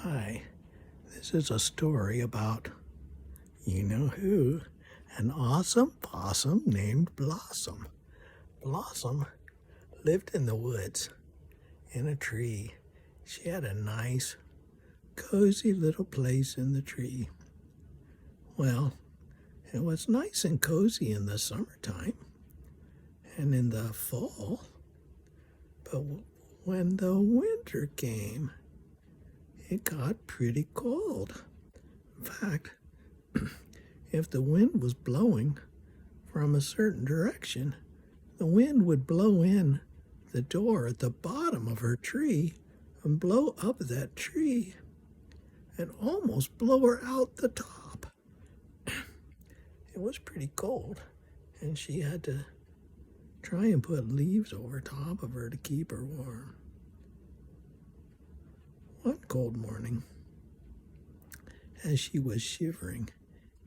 Hi, this is a story about you know who, an awesome possum named Blossom. Blossom lived in the woods in a tree. She had a nice, cozy little place in the tree. Well, it was nice and cozy in the summertime and in the fall, but when the winter came, it got pretty cold. In fact, if the wind was blowing from a certain direction, the wind would blow in the door at the bottom of her tree and blow up that tree and almost blow her out the top. It was pretty cold, and she had to try and put leaves over top of her to keep her warm. One cold morning, as she was shivering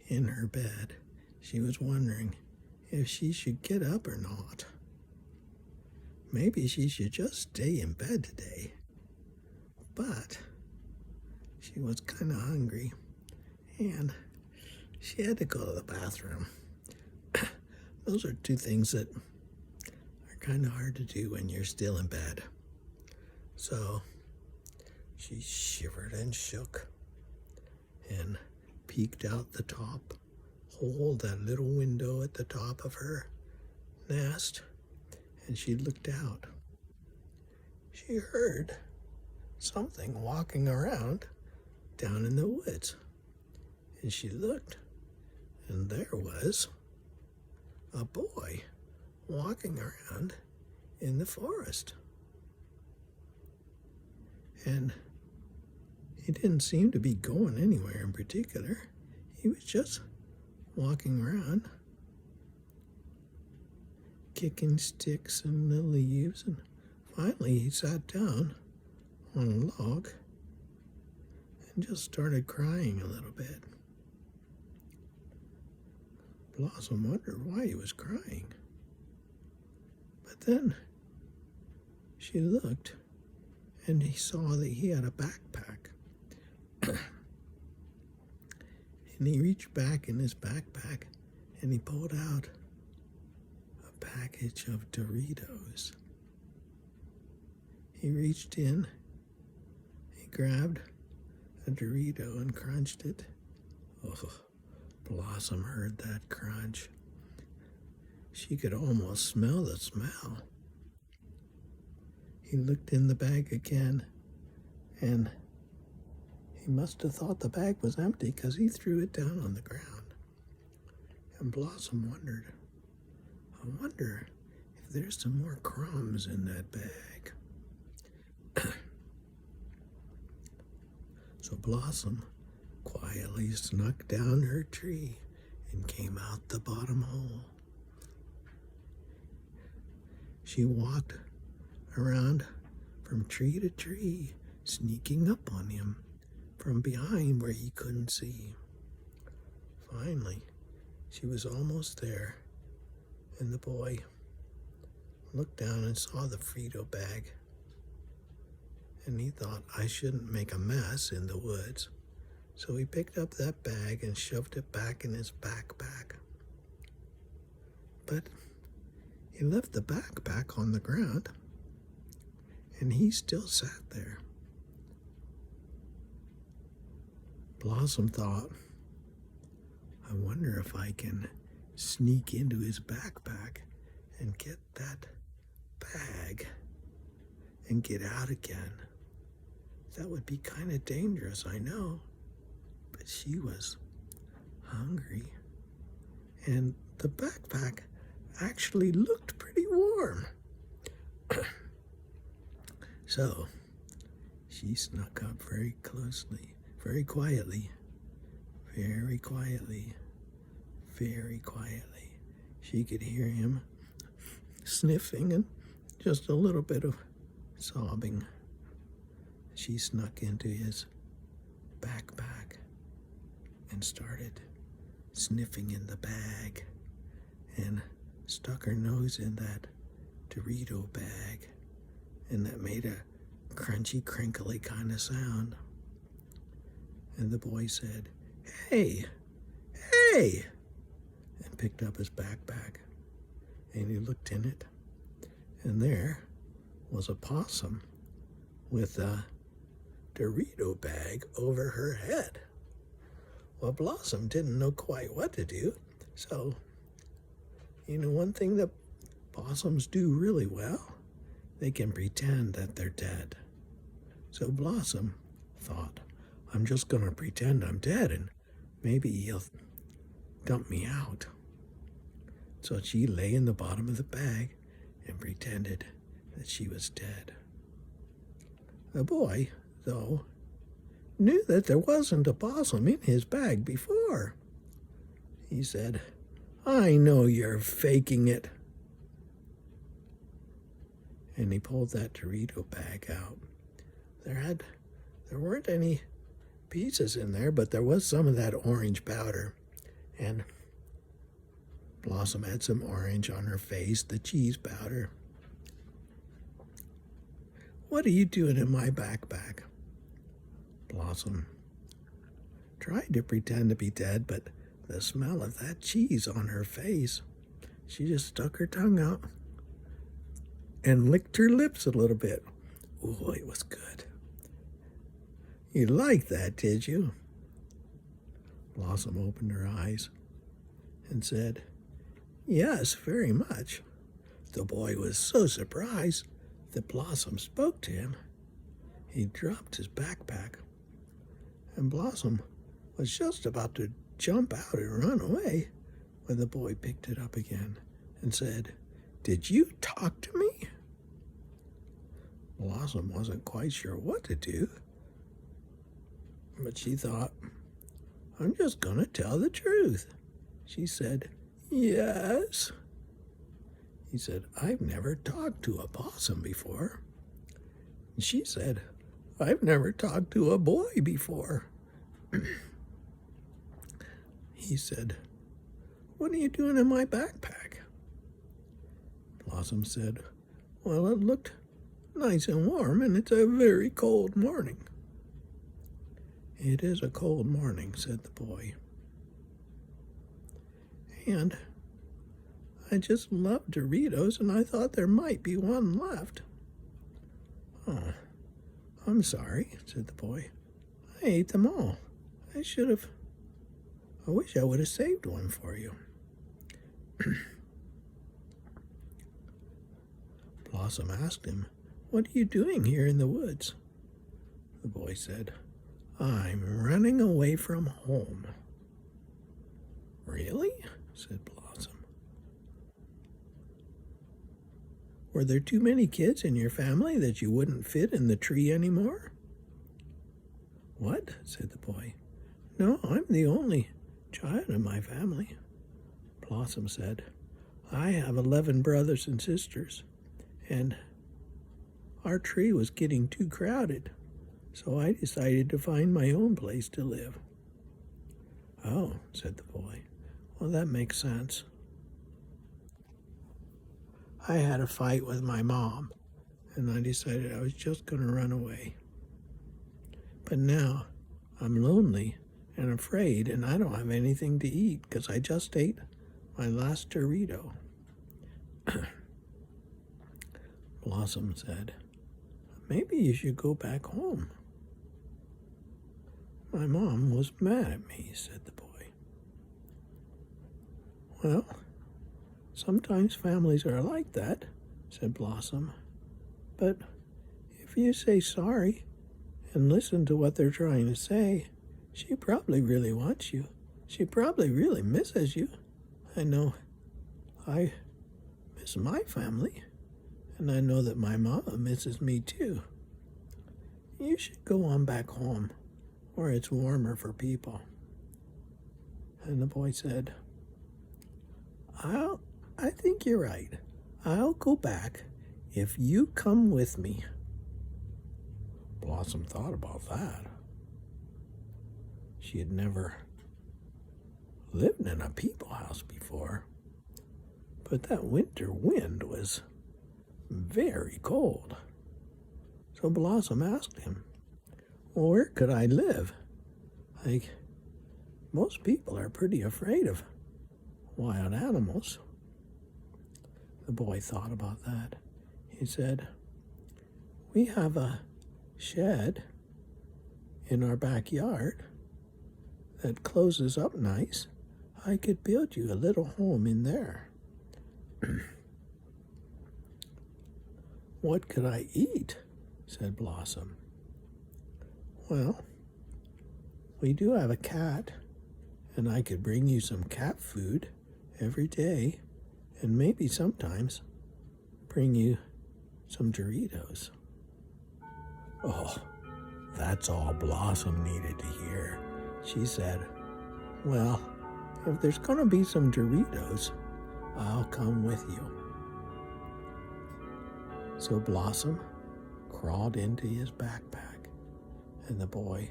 in her bed, she was wondering if she should get up or not. Maybe she should just stay in bed today. But she was kind of hungry, and she had to go to the bathroom. Those are two things that are kind of hard to do when you're still in bed. So she shivered and shook and peeked out the top hole, that little window at the top of her nest, and she looked out. She heard something walking around down in the woods, and she looked, and there was a boy walking around in the forest. And he didn't seem to be going anywhere in particular. He was just walking around, kicking sticks in the leaves, and finally he sat down on a log and just started crying a little bit. Blossom wondered why he was crying. But then she looked, and he saw that he had a backpack. And he reached back in his backpack and he pulled out a package of Doritos. He reached in, he grabbed a Dorito and crunched it. Oh, Blossom heard that crunch. She could almost smell the smell. He looked in the bag again, and he must have thought the bag was empty because he threw it down on the ground. And Blossom wondered, I wonder if there's some more crumbs in that bag. So Blossom quietly snuck down her tree and came out the bottom hole. She walked around from tree to tree, sneaking up on him from behind where he couldn't see. Finally, she was almost there, and the boy looked down and saw the Frito bag, and he thought, I shouldn't make a mess in the woods. So he picked up that bag and shoved it back in his backpack. But he left the backpack on the ground, and he still sat there. Blossom thought, I wonder if I can sneak into his backpack and get that bag and get out again. That would be kind of dangerous, I know, but she was hungry, and the backpack actually looked pretty warm. So she snuck up very closely, very quietly, very quietly, very quietly. She could hear him sniffing and just a little bit of sobbing. She snuck into his backpack and started sniffing in the bag and stuck her nose in that Dorito bag, and that made a crunchy, crinkly kind of sound. And the boy said, "Hey, hey," and picked up his backpack. And he looked in it, and there was a possum with a Dorito bag over her head. Well, Blossom didn't know quite what to do, so, one thing that possums do really well, they can pretend that they're dead. So Blossom thought, I'm just going to pretend I'm dead, and maybe he'll dump me out. So she lay in the bottom of the bag and pretended that she was dead. The boy, though, knew that there wasn't a possum in his bag before. He said, "I know you're faking it." And he pulled that Dorito bag out. There weren't any pieces in there, but there was some of that orange powder. And Blossom had some orange on her face, the cheese powder. "What are you doing in my backpack?" Blossom tried to pretend to be dead, but the smell of that cheese on her face, she just stuck her tongue out and licked her lips a little bit. Oh, it was good. "You liked that, did you?" Blossom opened her eyes and said, "Yes, very much." The boy was so surprised that Blossom spoke to him. He dropped his backpack, and Blossom was just about to jump out and run away when the boy picked it up again and said, "Did you talk to me?" Blossom wasn't quite sure what to do, but she thought, I'm just going to tell the truth. She said, "Yes." He said, "I've never talked to a possum before." And she said, "I've never talked to a boy before." He said, "What are you doing in my backpack?" Blossom said, "Well, it looked nice and warm, and it's a very cold morning." "It is a cold morning," said the boy. "And I just love Doritos, and I thought there might be one left." "Oh, I'm sorry," said the boy. "I ate them all. I wish I would have saved one for you." Blossom asked him, "What are you doing here in the woods?" The boy said, "I'm running away from home." "Really?" said Blossom. "Were there too many kids in your family that you wouldn't fit in the tree anymore?" "What?" said the boy. "No, I'm the only child in my family." Blossom said, "I have 11 brothers and sisters, and our tree was getting too crowded, so I decided to find my own place to live." "Oh," said the boy. "Well, that makes sense. I had a fight with my mom, and I decided I was just going to run away. But now I'm lonely and afraid, and I don't have anything to eat because I just ate my last Dorito." Blossom said, "Maybe you should go back home." "My mom was mad at me," said the boy. "Well, sometimes families are like that," said Blossom. "But if you say sorry and listen to what they're trying to say, she probably really wants you. She probably really misses you. I know I miss my family, and I know that my mama misses me too. You should go on back home where it's warmer for people." And the boy said, I think you're right. I'll go back if you come with me." Blossom thought about that. She had never lived in a people house before, but that winter wind was very cold. So Blossom asked him, "Well, where could I live?" Like, most people are pretty afraid of wild animals. The boy thought about that. He said, we have a shed in our backyard that closes up nice. I could build you a little home in there. What could I eat? Said Blossom. Well, we do have a cat, and I could bring you some cat food every day, and maybe sometimes bring you some Doritos. Oh, that's all Blossom needed to hear. She said, well, if there's going to be some Doritos, I'll come with you. So Blossom crawled into his backpack, and the boy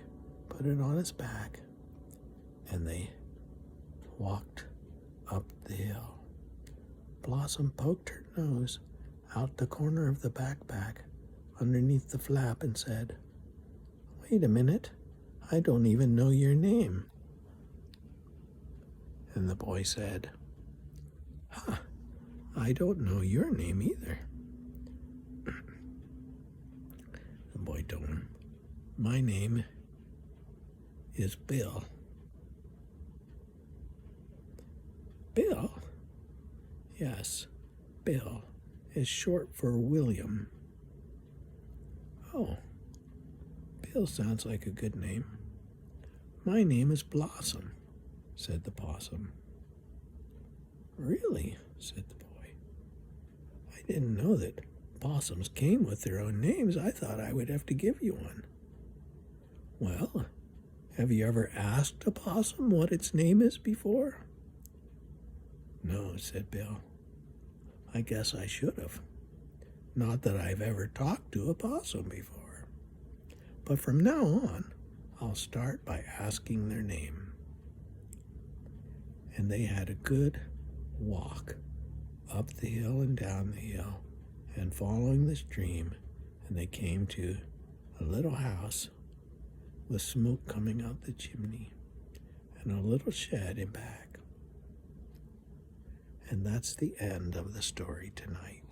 put it on his back, and they walked up the hill. Blossom poked her nose out the corner of the backpack underneath the flap and said, wait a minute, I don't even know your name. And the boy said, I don't know your name either. The boy told him, my name is Bill. Bill? Yes, Bill is short for William. Oh, Bill sounds like a good name. My name is Blossom, said the possum. Really? Said the boy. I didn't know that possums came with their own names. I thought I would have to give you one. Well, have you ever asked a possum what its name is before? No, said Bill. I guess I should have. Not that I've ever talked to a possum before. But from now on, I'll start by asking their name. And they had a good walk up the hill and down the hill and following the stream, and they came to a little house with smoke coming out the chimney and a little shed in back. And that's the end of the story tonight.